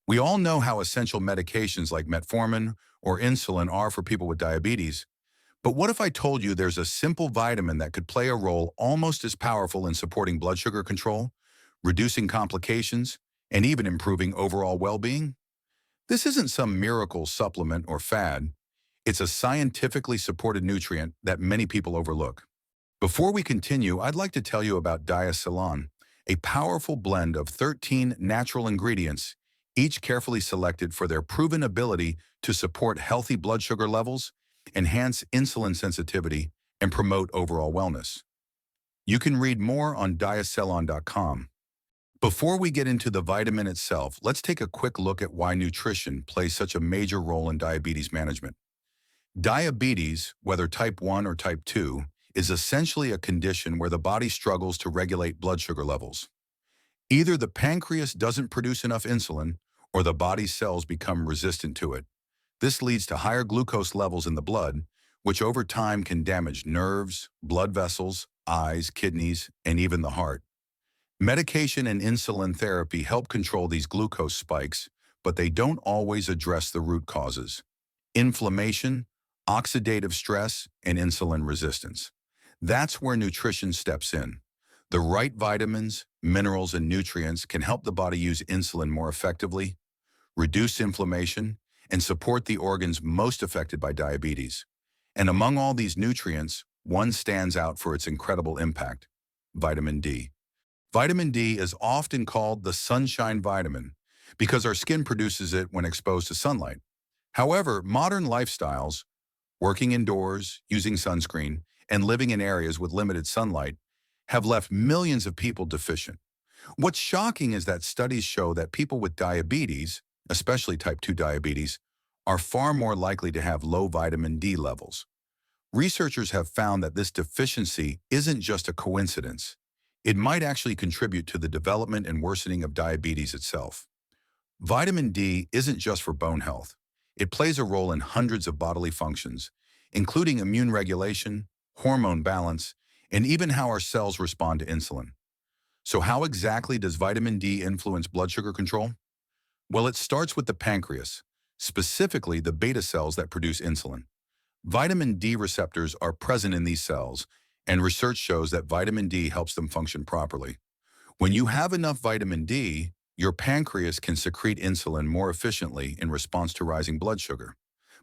We all know how essential medications like metformin or insulin are for people with diabetes. But what if I told you there's a simple vitamin that could play a role almost as powerful in supporting blood sugar control, reducing complications, and even improving overall well-being? This isn't some miracle supplement or fad. It's a scientifically supported nutrient that many people overlook. Before we continue, I'd like to tell you about Diacylon, a powerful blend of 13 natural ingredients, each carefully selected for their proven ability to support healthy blood sugar levels, enhance insulin sensitivity, and promote overall wellness. You can read more on diacylon.com. Before we get into the vitamin itself, let's take a quick look at why nutrition plays such a major role in diabetes management. Diabetes, whether type 1 or type 2, is essentially a condition where the body struggles to regulate blood sugar levels. Either the pancreas doesn't produce enough insulin, or the body's cells become resistant to it. This leads to higher glucose levels in the blood, which over time can damage nerves, blood vessels, eyes, kidneys, and even the heart. Medication and insulin therapy help control these glucose spikes, but they don't always address the root causes: inflammation, oxidative stress, and insulin resistance. That's where nutrition steps in. The right vitamins, minerals, and nutrients can help the body use insulin more effectively, reduce inflammation, and support the organs most affected by diabetes. And among all these nutrients, one stands out for its incredible impact: vitamin D. Vitamin D is often called the sunshine vitamin because our skin produces it when exposed to sunlight. However, modern lifestyles, working indoors, using sunscreen, and living in areas with limited sunlight, have left millions of people deficient. What's shocking is that studies show that people with diabetes, especially type 2 diabetes, are far more likely to have low vitamin D levels. Researchers have found that this deficiency isn't just a coincidence. It might actually contribute to the development and worsening of diabetes itself. Vitamin D isn't just for bone health. It plays a role in hundreds of bodily functions, including immune regulation, hormone balance, and even how our cells respond to insulin. So how exactly does vitamin D influence blood sugar control? Well, it starts with the pancreas, specifically the beta cells that produce insulin. Vitamin D receptors are present in these cells, and research shows that vitamin D helps them function properly. When you have enough vitamin D, your pancreas can secrete insulin more efficiently in response to rising blood sugar.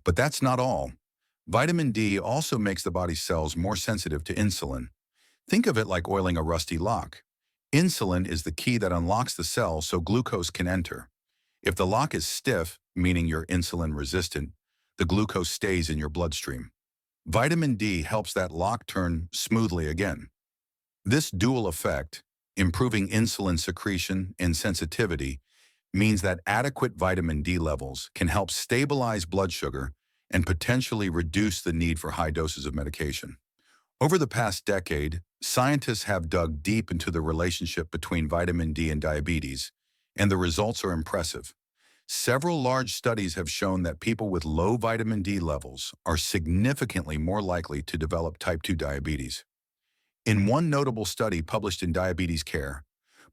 But that's not all. Vitamin D also makes the body's cells more sensitive to insulin. Think of it like oiling a rusty lock. Insulin is the key that unlocks the cell so glucose can enter. If the lock is stiff, meaning you're insulin resistant, the glucose stays in your bloodstream. Vitamin D helps that lock turn smoothly again. This dual effect, improving insulin secretion and sensitivity, means that adequate vitamin D levels can help stabilize blood sugar and potentially reduce the need for high doses of medication. Over the past decade, scientists have dug deep into the relationship between vitamin D and diabetes, and the results are impressive. Several large studies have shown that people with low vitamin D levels are significantly more likely to develop type 2 diabetes. In one notable study published in Diabetes Care,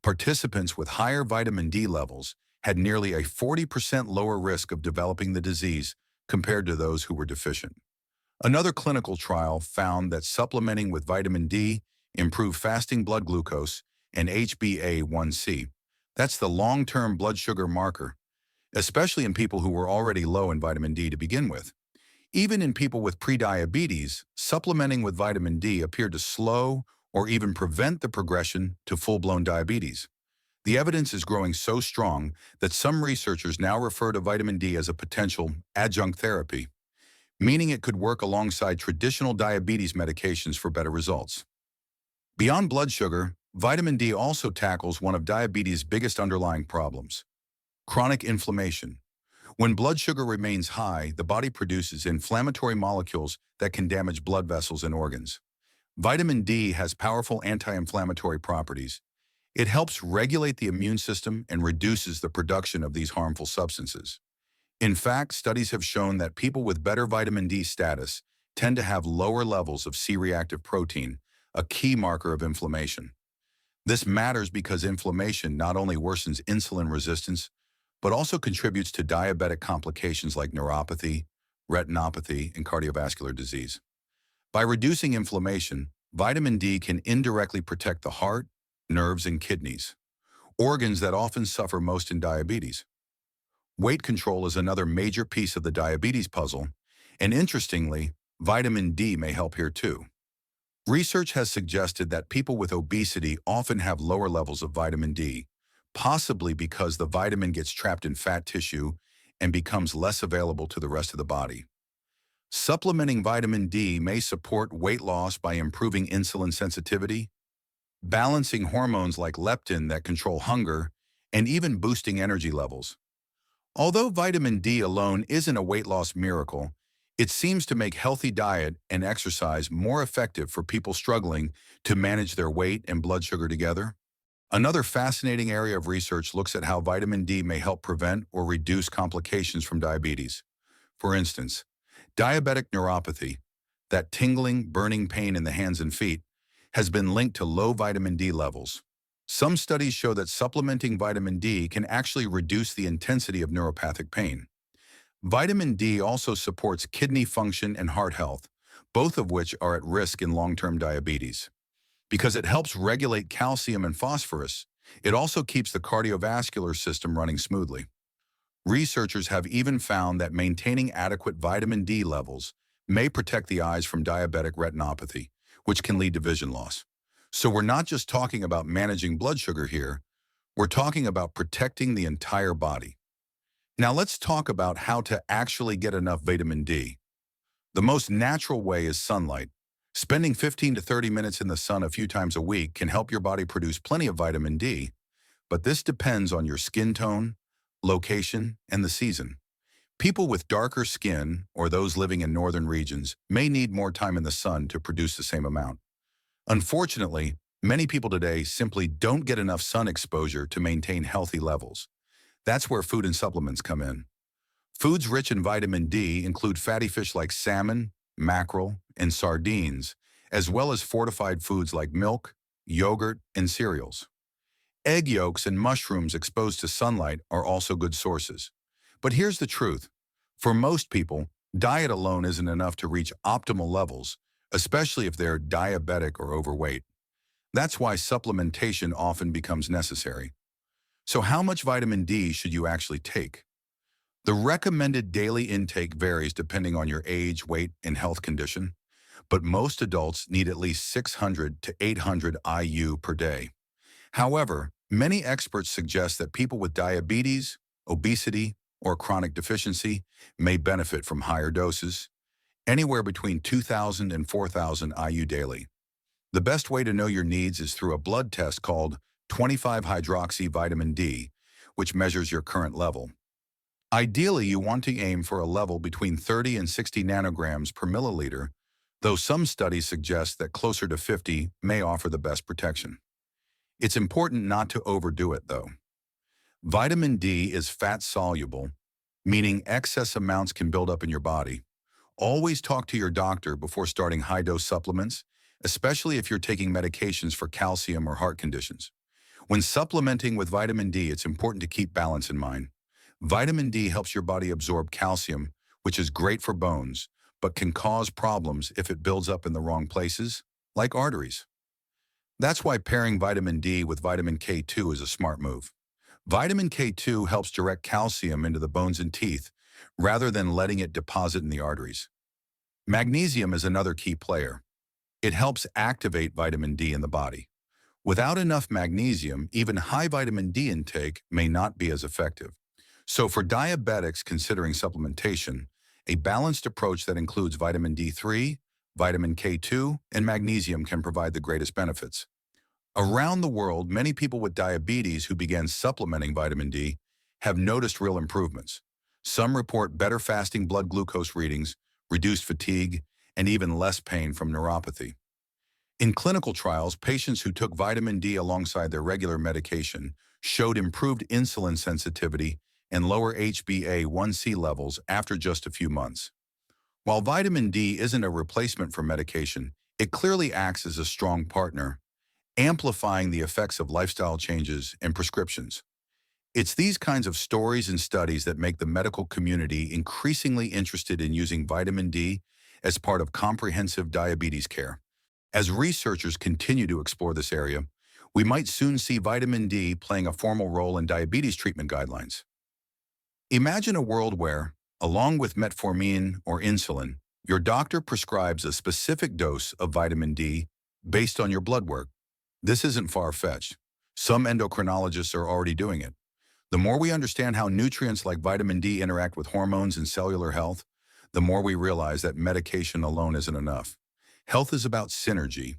participants with higher vitamin D levels had nearly a 40% lower risk of developing the disease compared to those who were deficient. Another clinical trial found that supplementing with vitamin D improved fasting blood glucose and HbA1c. That's the long-term blood sugar marker, especially in people who were already low in vitamin D to begin with. Even in people with prediabetes, supplementing with vitamin D appeared to slow or even prevent the progression to full-blown diabetes. The evidence is growing so strong that some researchers now refer to vitamin D as a potential adjunct therapy, meaning it could work alongside traditional diabetes medications for better results. Beyond blood sugar, vitamin D also tackles one of diabetes' biggest underlying problems: chronic inflammation. When blood sugar remains high, the body produces inflammatory molecules that can damage blood vessels and organs. Vitamin D has powerful anti-inflammatory properties. It helps regulate the immune system and reduces the production of these harmful substances. In fact, studies have shown that people with better vitamin D status tend to have lower levels of C-reactive protein, a key marker of inflammation. This matters because inflammation not only worsens insulin resistance, but also contributes to diabetic complications like neuropathy, retinopathy, and cardiovascular disease. By reducing inflammation, vitamin D can indirectly protect the heart, nerves, and kidneys, organs that often suffer most in diabetes. Weight control is another major piece of the diabetes puzzle, and interestingly, vitamin D may help here too. Research has suggested that people with obesity often have lower levels of vitamin D, possibly because the vitamin gets trapped in fat tissue and becomes less available to the rest of the body. Supplementing vitamin D may support weight loss by improving insulin sensitivity, balancing hormones like leptin that control hunger, and even boosting energy levels. Although vitamin D alone isn't a weight loss miracle, it seems to make healthy diet and exercise more effective for people struggling to manage their weight and blood sugar together. Another fascinating area of research looks at how vitamin D may help prevent or reduce complications from diabetes. For instance, diabetic neuropathy, that tingling, burning pain in the hands and feet, has been linked to low vitamin D levels. Some studies show that supplementing vitamin D can actually reduce the intensity of neuropathic pain. Vitamin D also supports kidney function and heart health, both of which are at risk in long-term diabetes. Because it helps regulate calcium and phosphorus, it also keeps the cardiovascular system running smoothly. Researchers have even found that maintaining adequate vitamin D levels may protect the eyes from diabetic retinopathy, which can lead to vision loss. So we're not just talking about managing blood sugar here, we're talking about protecting the entire body. Now let's talk about how to actually get enough vitamin D. The most natural way is sunlight. Spending 15 to 30 minutes in the sun a few times a week can help your body produce plenty of vitamin D, but this depends on your skin tone, location, and the season. People with darker skin or those living in northern regions may need more time in the sun to produce the same amount. Unfortunately, many people today simply don't get enough sun exposure to maintain healthy levels. That's where food and supplements come in. Foods rich in vitamin D include fatty fish like salmon, mackerel, and sardines, as well as fortified foods like milk, yogurt, and cereals. Egg yolks and mushrooms exposed to sunlight are also good sources. But here's the truth. For most people, diet alone isn't enough to reach optimal levels, especially if they're diabetic or overweight. That's why supplementation often becomes necessary. So how much vitamin D should you actually take? The recommended daily intake varies depending on your age, weight, and health condition, but most adults need at least 600 to 800 IU per day. However, many experts suggest that people with diabetes, obesity, or chronic deficiency may benefit from higher doses, anywhere between 2,000 and 4,000 IU daily. The best way to know your needs is through a blood test called 25-hydroxy vitamin D, which measures your current level. Ideally, you want to aim for a level between 30 and 60 nanograms per milliliter, though some studies suggest that closer to 50 may offer the best protection. It's important not to overdo it, though. Vitamin D is fat-soluble, meaning excess amounts can build up in your body. Always talk to your doctor before starting high-dose supplements, especially if you're taking medications for calcium or heart conditions. When supplementing with vitamin D, it's important to keep balance in mind. Vitamin D helps your body absorb calcium, which is great for bones, but can cause problems if it builds up in the wrong places, like arteries. That's why pairing vitamin D with vitamin K2 is a smart move. Vitamin K2 helps direct calcium into the bones and teeth, rather than letting it deposit in the arteries. Magnesium is another key player. It helps activate vitamin D in the body. Without enough magnesium, even high vitamin D intake may not be as effective. So for diabetics considering supplementation, a balanced approach that includes vitamin D3, vitamin K2, and magnesium can provide the greatest benefits. Around the world, many people with diabetes who began supplementing vitamin D have noticed real improvements. Some report better fasting blood glucose readings, reduced fatigue, and even less pain from neuropathy. In clinical trials, patients who took vitamin D alongside their regular medication showed improved insulin sensitivity and lower HbA1c levels after just a few months. While vitamin D isn't a replacement for medication, it clearly acts as a strong partner, amplifying the effects of lifestyle changes and prescriptions. It's these kinds of stories and studies that make the medical community increasingly interested in using vitamin D as part of comprehensive diabetes care. As researchers continue to explore this area, we might soon see vitamin D playing a formal role in diabetes treatment guidelines. Imagine a world where, along with metformin or insulin, your doctor prescribes a specific dose of vitamin D based on your blood work. This isn't far-fetched. Some endocrinologists are already doing it. The more we understand how nutrients like vitamin D interact with hormones and cellular health, the more we realize that medication alone isn't enough. Health is about synergy.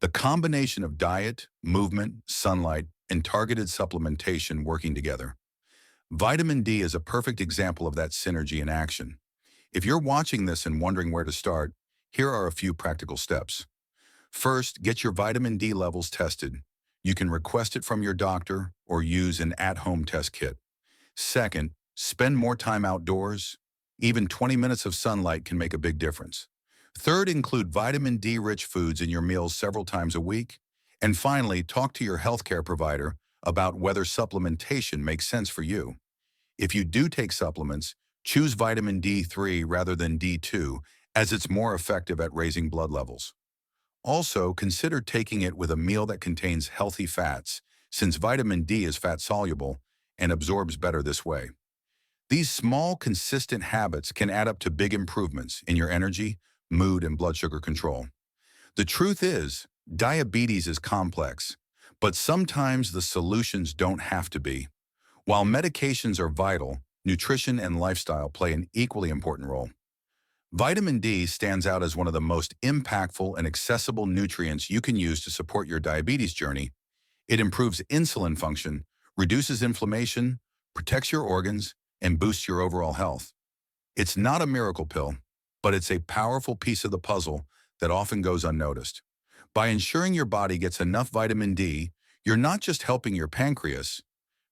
The combination of diet, movement, sunlight, and targeted supplementation working together. Vitamin D is a perfect example of that synergy in action. If you're watching this and wondering where to start, here are a few practical steps. First, get your vitamin D levels tested. You can request it from your doctor or use an at-home test kit. Second, spend more time outdoors. Even 20 minutes of sunlight can make a big difference. Third, include vitamin D-rich foods in your meals several times a week. And finally, talk to your healthcare provider about whether supplementation makes sense for you. If you do take supplements, choose vitamin D3 rather than D2, as it's more effective at raising blood levels. Also, consider taking it with a meal that contains healthy fats, since vitamin D is fat-soluble and absorbs better this way. These small, consistent habits can add up to big improvements in your energy, mood, and blood sugar control. The truth is, diabetes is complex, but sometimes the solutions don't have to be. While medications are vital, nutrition and lifestyle play an equally important role. Vitamin D stands out as one of the most impactful and accessible nutrients you can use to support your diabetes journey. It improves insulin function, reduces inflammation, protects your organs, and boosts your overall health. It's not a miracle pill, but it's a powerful piece of the puzzle that often goes unnoticed. By ensuring your body gets enough vitamin D, you're not just helping your pancreas,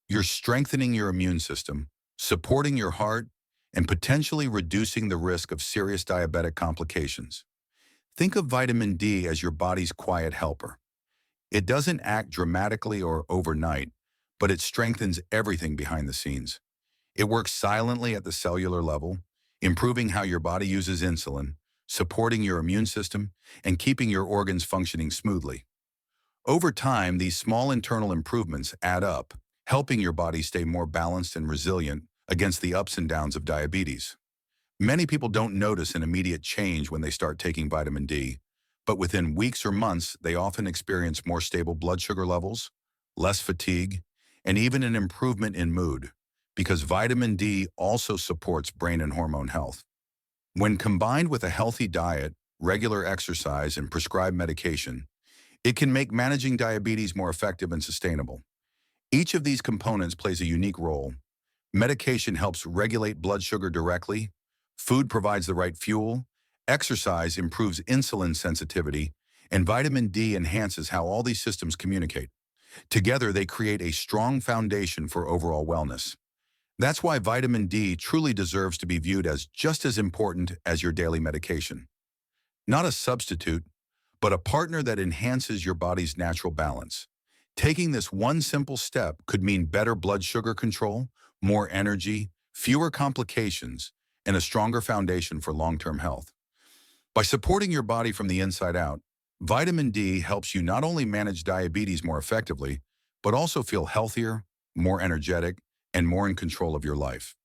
you're strengthening your immune system, supporting your heart, and potentially reducing the risk of serious diabetic complications. Think of vitamin D as your body's quiet helper. It doesn't act dramatically or overnight, but it strengthens everything behind the scenes. It works silently at the cellular level, improving how your body uses insulin, supporting your immune system, and keeping your organs functioning smoothly. Over time, these small internal improvements add up, helping your body stay more balanced and resilient against the ups and downs of diabetes. Many people don't notice an immediate change when they start taking vitamin D, but within weeks or months, they often experience more stable blood sugar levels, less fatigue, and even an improvement in mood, because vitamin D also supports brain and hormone health. When combined with a healthy diet, regular exercise, and prescribed medication, it can make managing diabetes more effective and sustainable. Each of these components plays a unique role. Medication helps regulate blood sugar directly, food provides the right fuel, exercise improves insulin sensitivity, and vitamin D enhances how all these systems communicate. Together, they create a strong foundation for overall wellness. That's why vitamin D truly deserves to be viewed as just as important as your daily medication. Not a substitute, but a partner that enhances your body's natural balance. Taking this one simple step could mean better blood sugar control, more energy, fewer complications, and a stronger foundation for long-term health. By supporting your body from the inside out, vitamin D helps you not only manage diabetes more effectively, but also feel healthier, more energetic, and more in control of your life.